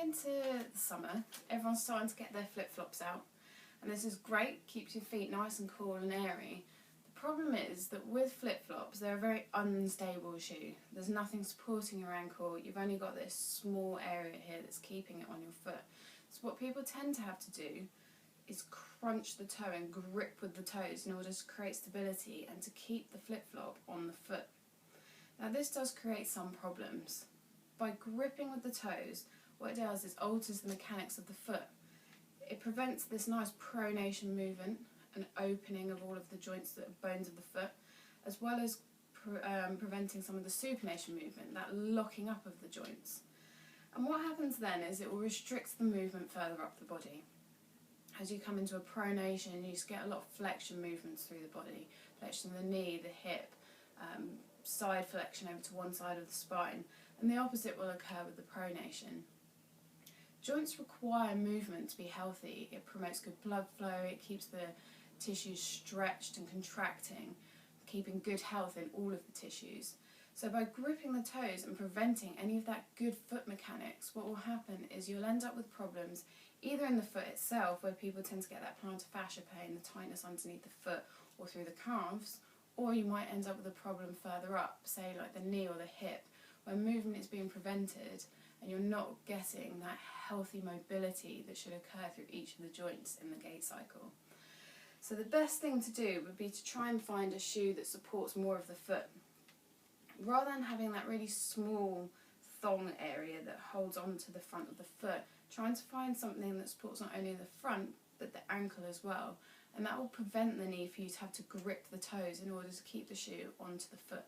into the summer, everyone's starting to get their flip-flops out, and this is great, keeps your feet nice and cool and airy. The problem is that with flip-flops, they're a very unstable shoe. There's nothing supporting your ankle, you've only got this small area here that's keeping it on your foot. So what people tend to have to do is crunch the toe and grip with the toes in order to create stability and to keep the flip-flop on the foot. Now this does create some problems. By gripping with the toes, what it does is alters the mechanics of the foot. It prevents this nice pronation movement and opening of all of the joints, the bones of the foot, as well as preventing some of the supination movement, that locking up of the joints. And what happens then is it will restrict the movement further up the body. As you come into a pronation, you just get a lot of flexion movements through the body, flexion of the knee, the hip, side flexion over to one side of the spine, and the opposite will occur with the pronation. Joints require movement to be healthy. It promotes good blood flow, it keeps the tissues stretched and contracting, keeping good health in all of the tissues. So by gripping the toes and preventing any of that good foot mechanics, what will happen is you'll end up with problems either in the foot itself, where people tend to get that plantar fascia pain, the tightness underneath the foot or through the calves, or you might end up with a problem further up, say like the knee or the hip, where movement is being prevented and you're not getting that healthy mobility that should occur through each of the joints in the gait cycle. So the best thing to do would be to try and find a shoe that supports more of the foot. Rather than having that really small thong area that holds on to the front of the foot, trying to find something that supports not only the front but the ankle as well, and that will prevent the need for you to have to grip the toes in order to keep the shoe onto the foot.